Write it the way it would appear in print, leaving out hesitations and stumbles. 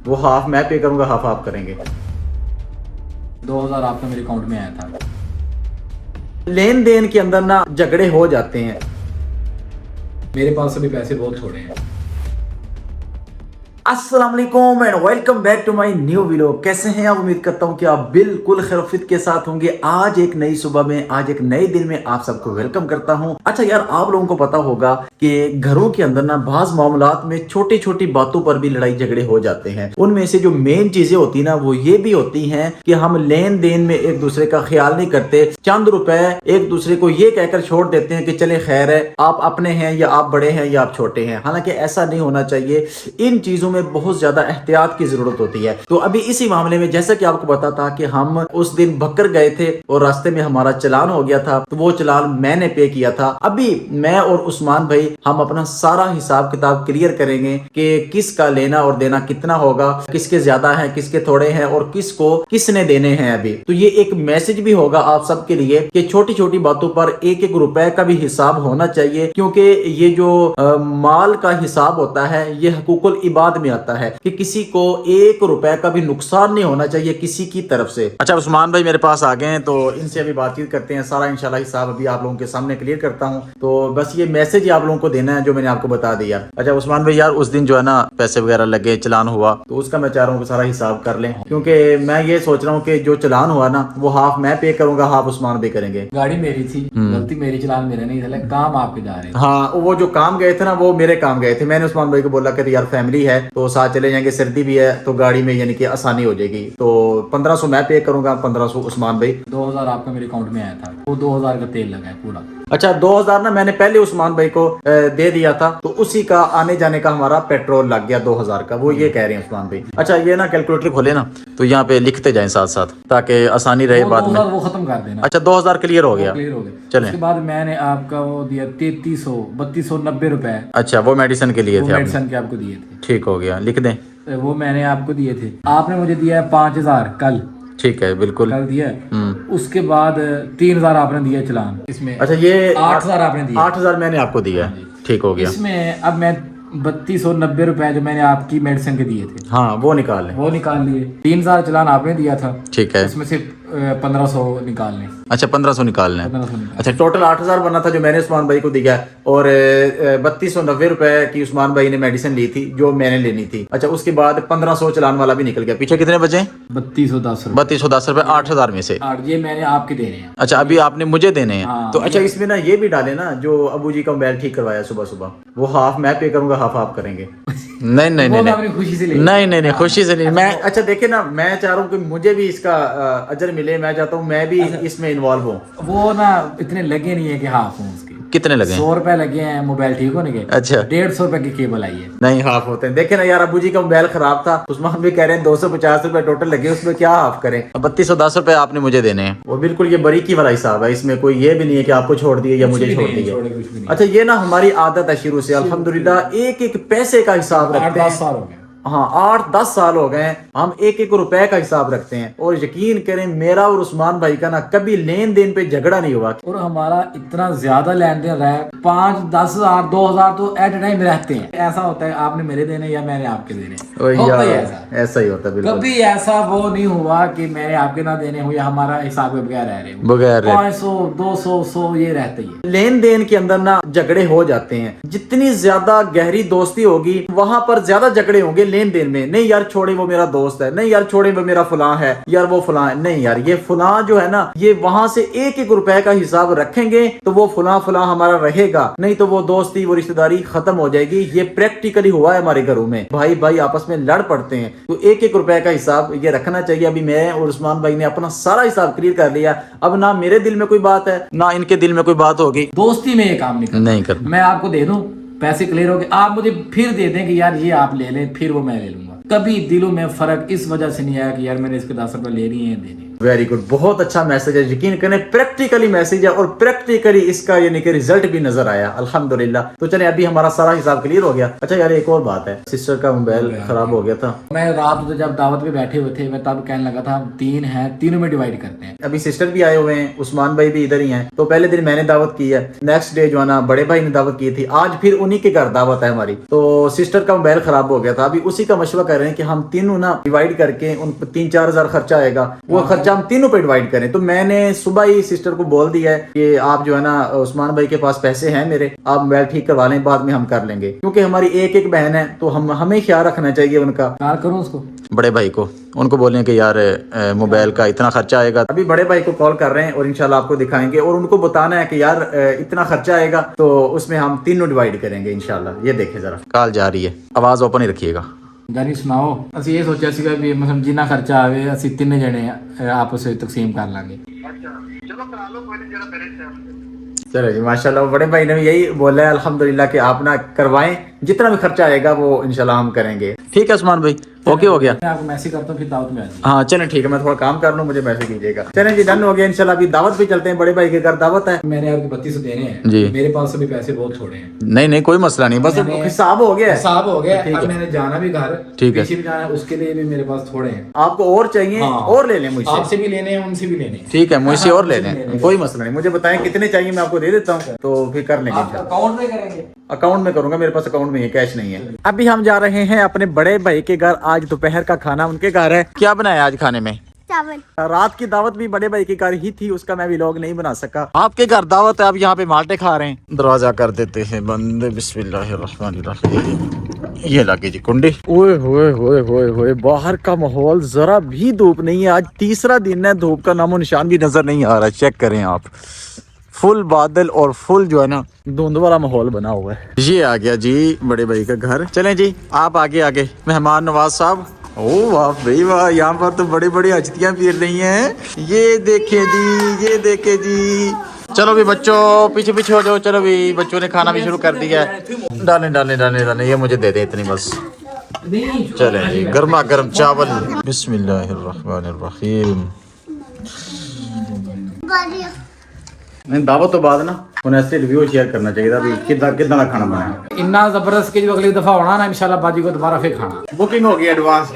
वो हाफ मैं पे करूंगा, हाफ आप करेंगे। 2000 आपका मेरे अकाउंट में आया था। लेन देन के अंदर ना झगड़े हो जाते हैं। मेरे पास अभी पैसे बहुत थोड़े हैं। अस्सलाम वालेकुम and welcome back to my new video. कैसे हैं आप? उम्मीद करता हूं कि आप बिल्कुल खैरियत के साथ होंगे। आज एक नई सुबह में, आज एक नए दिन में आप सबको वेलकम करता हूं। अच्छा यार, आप लोगों को पता होगा कि घरों के अंदर ना बाज़ मामलात में छोटी छोटी बातों पर भी लड़ाई झगड़े हो जाते हैं। उनमें से जो मेन चीजें होती ना वो ये भी होती हैं कि हम लेन देन में एक दूसरे का ख्याल नहीं करते। चंद रुपए एक दूसरे को ये कहकर छोड़ देते हैं कि चले खैर है, आप अपने हैं या आप बड़े हैं या आप छोटे हैं। हालांकि ऐसा नहीं होना चाहिए। इन चीजों में बहुत ज्यादा एहतियात की जरूरत होती है। तो अभी इसी मामले में जैसा कि आपको पता था कि हम उस दिन बकर गए थे और रास्ते में हमारा चालान हो गया था, तो वो चालान मैंने पे किया था। अभी मैं और उस्मान भाई हम अपना सारा हिसाब किताब क्लियर करेंगे कि किसका लेना और देना कितना होगा, किसके ज्यादा है, किसके थोड़े हैं और किसको किसने देने हैं। अभी तो ये एक मैसेज भी होगा आप सबके लिए कि छोटी छोटी बातों पर एक एक रुपए का भी हिसाब होना चाहिए, क्योंकि ये जो माल का हिसाब होता है ये हकूकुल इबाद में आता है कि किसी को एक रुपए का भी नुकसान नहीं होना चाहिए किसी की तरफ से। अच्छा, उस्मान भाई मेरे पास आ गए हैं, तो इनसे अभी बातचीत करते हैं। सारा इंशाल्लाह हिसाब अभी आप लोगों के सामने क्लियर करता हूं। तो बस ये मैसेज ही आप लोगों को देना है जो मैंने आपको बता दिया। अच्छा उस्मान भाई यार, उस दिन जो है ना पैसे वगैरह लगे, चालान हुआ, तो उसका मैं चाह रहा हूँ सारा हिसाब कर लें, क्योंकि मैं ये सोच रहा हूँ कि जो चालान हुआ ना वो हाफ मैं पे करूंगा, हाफ उस्मान पे करेंगे। गाड़ी मेरी थी, गलती मेरी, चालान मेरा नहीं था, काम आपके जा रहे थे। हाँ, वो जो काम गए थे ना वो मेरे काम गए थे। मैंने उस्मान भाई को बोला कि यार फैमिली है तो साथ चले जाएंगे, सर्दी भी है तो गाड़ी में यानी कि आसानी हो जाएगी। तो 1500 मैं पे करूंगा, 1500 उस्मान भाई। 2000 आपका मेरे अकाउंट में आया था, वो 2000 का तेल लगा है पूरा। अच्छा 2000 ना मैंने पहले उस्मान भाई को दे दिया था, तो उसी का आने जाने का हमारा पेट्रोल लग गया 2000 का, वो ये कह रहे हैं उस्मान भाई। अच्छा ये ना कैलकुलेटर खोले ना तो यहाँ पे लिखते जाएं साथ साथ ताकि आसानी रहे बाद में। वो खत्म कर देना। अच्छा 2000 क्लियर हो गया, क्लियर हो गया। चलें। उसके बाद मैंने आपका वो दिया 3290 रुपए। अच्छा वो मेडिसिन के लिए थे, मेडिसिन के आपको दिए थे। ठीक हो गया, लिख दें। वो मैंने आपको दिए थे, आपने मुझे दिया है 5000 कल। ठीक है बिल्कुल, कल दिया है। उसके बाद 3000 आपने दिया चालान इसमें। अच्छा ये 8000 आपने दिया। 8000 मैंने आपको दिया, ठीक हो गया। इसमें अब मैं 3290 रुपए जो मैंने आपकी मेडिसिन के दिए थे, हाँ वो निकाल लें। वो निकाल लिए। 3000 चालान आपने दिया था, ठीक है। उसमें से 1500 निकालने। अच्छा 1500 निकालना है। 1500 निकाल। अच्छा टोटल 8000 बना था जो मैंने उस्मान भाई को दिया, और 3290 रुपए की उस्मान भाई ने मेडिसिन ली थी जो मैंने लेनी थी। अच्छा उसके बाद 1500 चालान वाला भी निकल गया। पीछे कितने बचे? 3210 रुपए। 3210 रुपए 8000 में से। ये मैंने आपके देने हैं। अच्छा अभी आपने मुझे देने हैं। हाँ, तो अच्छा इसमें ना ये भी डाले ना, जो अबू जी का मोबाइल ठीक करवाया सुबह सुबह, वो हाफ मैं पे करूंगा, हाफ आप करेंगे। नहीं नहीं नहीं नहीं, खुशी से नहीं खुशी से नहीं। मैं अच्छा देखे ना, मैं चाह रहा हूँ कि मुझे भी इसका अजर मिले। मैं चाहता हूँ मैं भी इसमें इन्वॉल्व हूँ। वो ना इतने लगे नहीं है कि हाफ हूँ उसके। कितने लगे? 100 रुपए लगे हैं मोबाइल ठीक होने के। अच्छा 150 रुपए की केबल आई है। नहीं हाफ होते हैं। देखे ना यार, अबू जी का मोबाइल खराब था, उस्मान भी कह रहे हैं 250 रुपए टोटल लगे, उसमें क्या हाफ करें। 3210 रुपए आपने मुझे देने हैं। वो बिल्कुल ये बरीकी वाला हिसाब है, इसमें कोई ये भी नहीं है कि आपको छोड़ दिए या मुझे छोड़ दिए। अच्छा ये ना हमारी आदत है शुरू से अल्हम्दुलिल्लाह, एक एक पैसे का हिसाब रखते हैं। 8-10 साल हो गए। हाँ 8-10 साल हो गए हम एक एक रुपए का हिसाब रखते हैं। और यकीन करें मेरा और उस्मान भाई का ना कभी लेन देन पे झगड़ा नहीं हुआ। और हमारा इतना ज्यादा लेन देन रहा है, 5-10 हजार 2000 तो एट ए टाइम रहते हैं। ऐसा होता है आपने मेरे देने या मैंने आपके देने, ऐसा ही होता है बिल्कुल। कभी ऐसा वो नहीं हुआ कि मैंने आपके ना देने हो या हमारा हिसाब के बगैर रह रहे हो। बगैर 500 200 100 ये रहते ही है। लेन देन के अंदर ना झगड़े हो जाते हैं। जितनी ज्यादा गहरी दोस्ती होगी वहां पर ज्यादा झगड़े होंगे लेन देन में। नहीं यार छोड़े वो मेरा दोस्त है, नहीं यार छोड़े वो मेरा फलां है, यार वो फलां है। नहीं यार ये फलां जो है ना, ये वहां से एक एक रुपए का हिसाब रखेंगे तो वो फलां फलां हमारा रहेगा, नहीं तो वो दोस्ती वो रिश्तेदारी खत्म हो जाएगी। ये प्रैक्टिकली हुआ है हमारे घरों में। भाई भाई आपस में लड़ पड़ते हैं, तो एक एक रुपए का हिसाब ये रखना चाहिए। अभी मैं और उस्मान भाई ने अपना सारा हिसाब क्लियर कर लिया। अब ना मेरे दिल में कोई बात है ना इनके दिल में कोई बात होगी। दोस्ती में ये काम नहीं कर। मैं आपको दे दूं, पैसे क्लियर हो गए, आप मुझे फिर दे दें कि यार ये आप ले लें, फिर वो मैं ले लूंगा। कभी दिलों में फर्क इस वजह से नहीं आया कि यार मैंने इसके 10 रुपए ले लिए हैं देने। वेरी गुड, बहुत अच्छा मैसेज है, यकीन करें प्रैक्टिकली मैसेज है और प्रैक्टिकली इसका यानी कि रिजल्ट भी नजर आया अल्हम्दुलिल्लाह। तो चले अभी हमारा सारा हिसाब क्लियर हो गया। अच्छा यार एक और बात है, सिस्टर का मोबाइल खराब हो गया था। मैं रात को जब दावत पे बैठे हुए थे मैं तब कहने लगा था हम 3 हैं, तीनों में डिवाइड करते हैं। अभी सिस्टर भी आए हुए हैं, उस्मान भाई भी इधर ही हैं। तो पहले दिन मैंने दावत की है, नेक्स्ट डे जो है ना बड़े भाई ने दावत की थी, आज फिर उन्हीं के घर दावत है हमारी। तो सिस्टर का मोबाइल खराब हो गया था, अभी उसी का मशवरा कर रहे हैं कि हम तीनों ना डिवाइड करके उन 3-4 हजार खर्चा आएगा, वो खर्चा हम तीनों पे डिवाइड करें। तो मैंने सुबह ही सिस्टर को बोल दिया है कि आप जो है ना उस्मान भाई के पास पैसे हैं मेरे, आप मोबाइल ठीक करवा लें, बाद में हम कर लेंगे, क्योंकि हमारी एक बहन है तो हमें ख्याल रखना चाहिए उनका। कार करूँ उसको बड़े भाई को उनको बोलें कि यार मोबाइल का इतना खर्चा आएगा। अभी बड़े भाई को कॉल कर रहे हैं और इंशाल्लाह आपको दिखाएंगे और उनको बताना है कि यार इतना खर्चा आएगा तो उसमें हम तीनों डिवाइड करेंगे इंशाल्लाह। ये देखें जरा, कॉल जा रही है, आवाज ओपन ही रखिएगा। जानी सुनाओ, ਅਸੀਂ ਇਹ ਸੋਚਿਆ ਸੀਗਾ ਵੀ ਮਤਲਬ ਜਿੰਨਾ ਖਰਚਾ ਆਵੇ ਅਸੀਂ ਤਿੰਨੇ ਜਣੇ ਆਪਸ ਵਿੱਚ ਤਕਸੀਮ ਕਰ ਲਾਂਗੇ। चलो जी माशाल्लाह, बड़े भाई ने भी यही बोला है अल्हम्दुलिल्लाह कि आप ना करवाएं, जितना भी खर्चा आएगा वो इंशाल्लाह हम करेंगे। ठीक है उस्मान भाई, ओके हो गया। मैं आपको मैसेज करता हूँ फिर दावत में आ जाइए। हाँ चलें ठीक है, मैं थोड़ा काम कर लूँ, मुझे मैसेज कीजिएगा। चलें जी डन हो गया इंशाल्लाह। अभी दावत पे चलते हैं, बड़े भाई के घर दावत है। मैंने आपको 3200 देने हैं जी। मेरे पास अभी पैसे बहुत थोड़े हैं। नहीं नहीं कोई मसला नहीं, बस हिसाब हो गया है। हिसाब हो गया, ठीक अब है। मैंने जाना भी घर, ठीक है। पीछे भी जाना है, उसके लिए भी मेरे पास थोड़े हैं। आपको और चाहिए हाँ। और ले लें मुझसे, आपसे भी लेने हैं उनसे भी लेने हैं। ठीक है मुझसे और ले मुझसे भी लें, लेने। कोई मसला नहीं। मुझे बताएं कितने चाहिए, मैं आपको दे देता हूँ, तो फिर कर लेंगे। आप अकाउंट में करेंगे? अकाउंट में करूंगा, मेरे पास अकाउंट में है, कैश नहीं है। अभी हम जा रहे हैं अपने बड़े भाई के घर, आज दोपहर का खाना उनके घर है। क्या बनाया आज खाने में? चावल। रात की दावत भी बड़े भाई के घर ही थी, उसका मैं व्लॉग नहीं बना सका। आपके घर दावत है, आप यहाँ पे माल्टे खा रहे हैं। दरवाजा कर देते हैं बंद, बिस्मिल्लाहिर्रहमानिर्रहीम। ये लगे जी कुंडी। ओए होए होए होए होए, बाहर का माहौल जरा भी धूप नहीं है, आज तीसरा दिन है, धूप का नामो निशान भी नजर नहीं आ रहा। चेक करें आप, फुल बादल और फुल जो है ना धुंध वाला माहौल बना हुआ है। ये आ गया जी बड़े भाई का घर। चलें जी आप आगे आगे, मेहमान नवाज साहब। ओ वाह भाई वाह, यहाँ पर तो बड़ी बड़ी हस्तियां फिर रही हैं। ये देखे जी, ये देखे जी। चलो भी बच्चों पीछे पीछे हो जाओ। चलो भी बच्चों ने खाना भी शुरू कर दिया है। डालें डालें डालें डालें, ये मुझे दे दे इतनी बस। चले जी, गर्मा गर्म चावल। बिस्मिल्लाहिर्रहमानिर्रहीम। नहीं दावत तो बाद ना उन्हें ऐसे रिव्यू शेयर करना चाहिए था भी कितना कितना खाना बनाया। इन्ना जबरदस्त कि जो अगली दफा होना ना इंशाल्लाह बाजी को दोबारा फिर खाना। बुकिंग हो गई एडवांस।